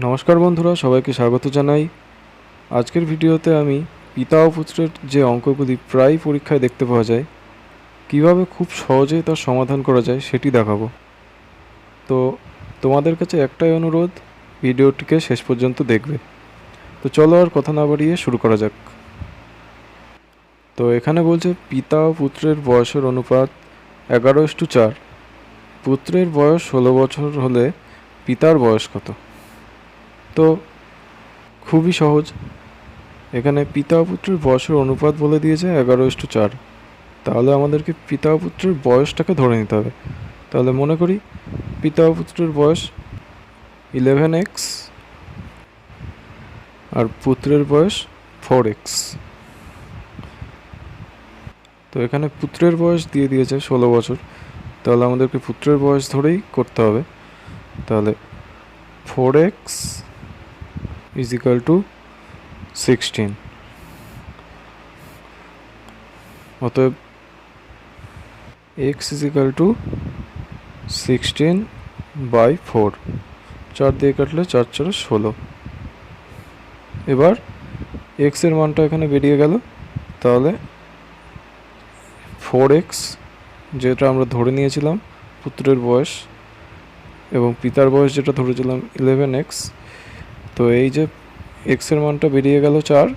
নমস্কার বন্ধুরা, সবাইকে স্বাগত জানাই। আজকের ভিডিওতে আমি পিতা ও পুত্রের যে অঙ্কগুলি প্রায় পরীক্ষায় দেখতে পাওয়া যায়, কিভাবে খুব সহজেই তার সমাধান করা যায় সেটি দেখাবো। তো তোমাদের কাছে একটাই অনুরোধ, ভিডিওটিকে শেষ পর্যন্ত দেখবে। তো চলো আর কথা না বাড়িয়ে শুরু করা যাক। তো এখানে বলছে পিতা ও পুত্রের বয়সের অনুপাত 11:4। পুত্রের বয়স 16 বছর হলে পিতার বয়স কত? তো খুবই সহজ। এখানে পিতা ও পুত্রের বয়সের অনুপাত বলে দিয়েছে 11:4। তাহলে আমাদেরকে পিতা ও পুত্রের বয়সটাকে ধরে নিতে হবে। তাহলে মনে করি পিতা ও পুত্রের বয়স 11x আর পুত্রের বয়স 4x। তো এখানে পুত্রের বয়স দিয়ে দিয়েছে 16 বছর, তাহলে আমাদেরকে পুত্রের বয়স ধরেই করতে হবে। তাহলে 4x = 16। অতএব x = 16/4। 4 দিয়ে কাটলে 4 4 16। এবার x এর মানটা এখানে বেরিয়ে গেল। তাহলে 4x, যেটা আমরা ধরে নিয়েছিলাম পুত্রের বয়স, এবং পিতার বয়স যেটা ধরেছিলাম 11x, তো এই যে x এর মানটা বেরিয়ে গেল 4,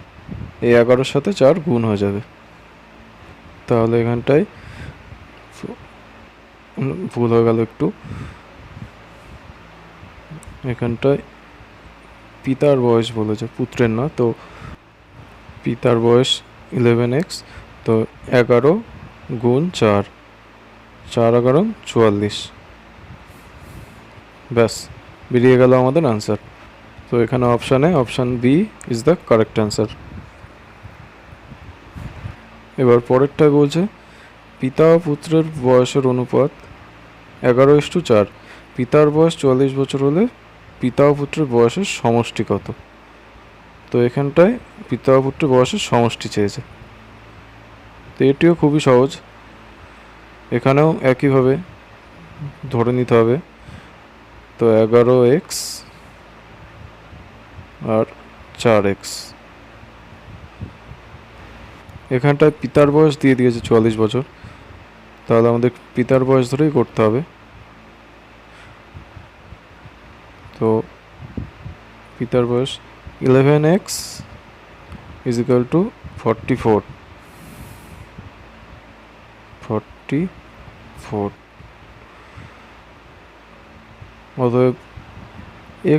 এই 11-র সাথে 4 গুণ হয়ে যাবে। তাহলে এখানটায় ভুল হয়ে গেল একটু, এখানটায় পিতার বয়স বলেছে, পুত্রের না। তো পিতার বয়স 11x, তো 11 গুণ 4, 4 11 44। ব্যাস, বেরিয়ে গেল আমাদের আনসার। তো এখানে option B is the correct answer. এবার পরেরটায় বলছে পিতা ও পুত্রের বয়সের অনুপাত 11:4। পিতার বয়স 44 বছর হলে পিতা ও পুত্রের বয়সের সমষ্টি কত? তো এখানটায় পিতা ও পুত্রের বয়সের সমষ্টি চেয়েছে। তো এটিও খুবই সহজ। এখানেও একইভাবে ধরে নিতে হবে। তো 11x আর 4x। এখানটায় পিতার বয়স দিয়ে দিয়েছে 44 বছর, তাহলে আমাদের পিতার বয়স ধরেই করতে হবে। তো পিতার বয়স 11x = 44। অতএব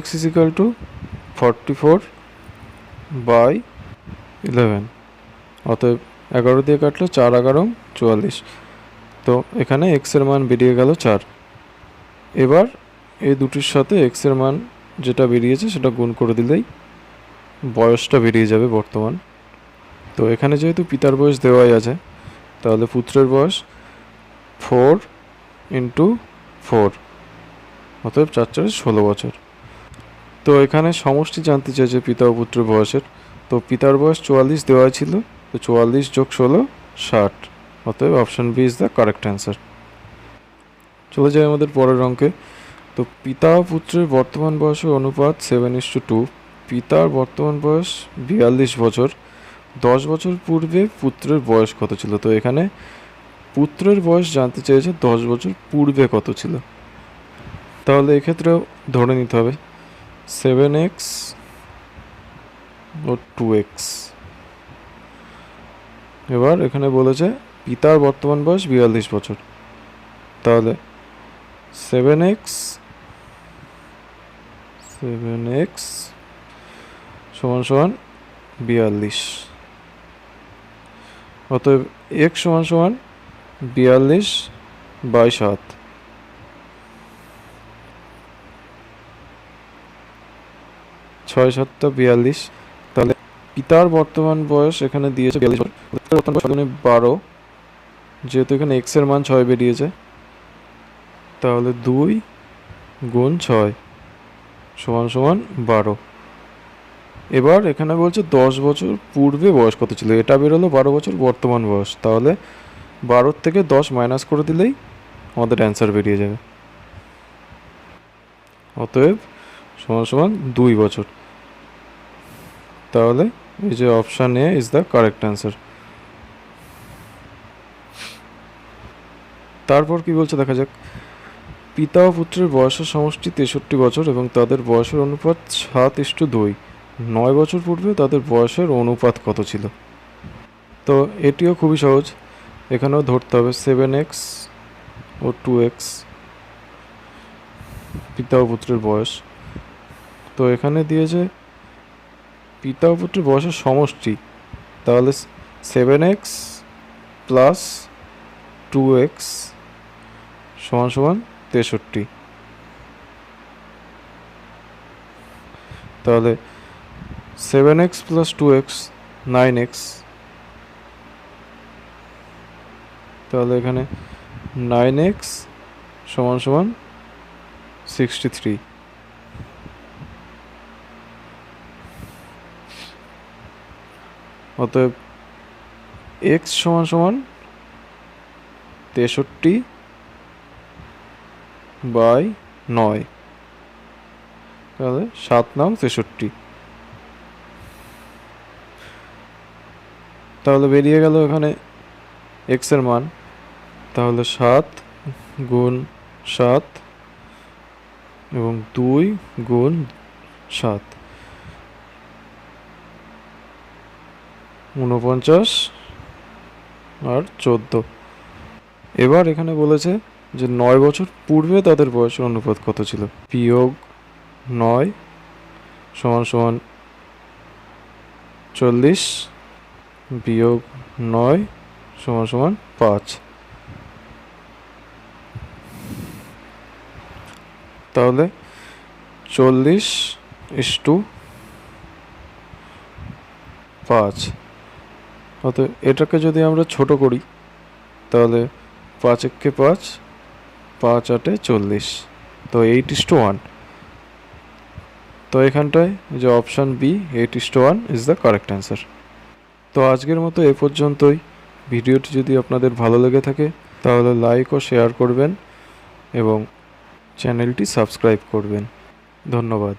x = 44/11। অতএব 11 দিয়ে কাটলে 4 11 44। তো এখানে x এর মান বেরিয়ে গেল 4। এবার এই দুটির সাথে x এর মান যেটা বেরিয়েছে সেটা গুণ করে দিলেই বয়সটা বেরিয়ে যাবে বর্তমান। তো এখানে যেহেতু পিতার বয়স দেওয়াই আছে, তাহলে পুত্রের বয়স 4 × 4, অতএব 4 4 16 বছর। তো এখানে সমষ্টি জানতে চাইছে পিতা ও পুত্রের বয়সের। তো পিতার বয়স 44 দেওয়া ছিল, তো 44 + 16 60। অতএব option B is the correct answer. চলে যায় আমাদের পরের অঙ্কে। তো পিতা ও পুত্রের বর্তমান বয়সের অনুপাত 7:2। পিতার বর্তমান বয়স 42 বছর। 10 বছর পূর্বে পুত্রের বয়স কত ছিল? তো এখানে পুত্রের বয়স জানতে চেয়েছে 10 বছর পূর্বে কত ছিল। তাহলে এক্ষেত্রেও ধরে নিতে হবে 7x ও 2x। এবার এখানে বলেছে পিতার বর্তমান বয়স 42 বছর, তাহলে 7x = 42। অতএব x = 42/7। 6 7 42। তাহলে পিতার বর্তমান বয়স এখানে দিয়েছে 42 বছর, বর্তমান বয়স 12, যেহেতু এখানে x এর মান 6 বেরিয়েছে, তাহলে 2 গুণ 6 = 12। এবার এখানে বলছে 10 বছর পূর্বে বয়স কত ছিল। এটা বেরোলো 12 বছর বর্তমান বয়স, তাহলে 12 থেকে 10 মাইনাস করে দিলেই আমাদের অ্যান্সার বেরিয়ে যাবে। অতএব সমান সমান 2 বছর। তাহলে এই যে option A is the correct answer. তারপর কি বলছে দেখা যাক। পিতা ও পুত্রের বয়সের সমষ্টি 63 বছর এবং তাদের বয়সের অনুপাত 7:2। 9 বছর পূর্বে তাদের বয়সের অনুপাত কত ছিল? তো এটিও খুবই সহজ, এখানেও ধরতে হবে 7x ও 2x পিতা ও পুত্রের বয়স। তো এখানে দিয়েছে পিতা ও পুত্রের বয়সের সমষ্টি, তাহলে 7x প্লাস 2x সমান সমান 63। তাহলে 7x প্লাস 2x 9x, তাহলে এখানে 9x সমান সমান 63। অতএব x সমান সমান 63/9, তাহলে 7 নং 63। তাহলে বেরিয়ে গেল এখানে x এর মান, তাহলে 7 গুণ 7 এবং 2 গুণ 7 49 আর 14। এবার এখানে বলেছে যে 9 বছর পূর্বে তাদের বয়সের অনুপাত কত ছিল। বিয়োগ 9 সমান সমান 40, বিয়োগ 9 সমান সমান 5। তাহলে 40:5। অতএব এটাকে যদি আমরা ছোট করি তাহলে 5 একে 5, 5 8 40, তো 8:1। তো এখানটায় যে option B 8:1 is the correct answer. তো আজকের মতো এ পর্যন্তই। ভিডিওটি যদি আপনাদের ভালো লেগে থাকে তাহলে লাইক ও শেয়ার করবেন এবং চ্যানেলটি সাবস্ক্রাইব করবেন। ধন্যবাদ।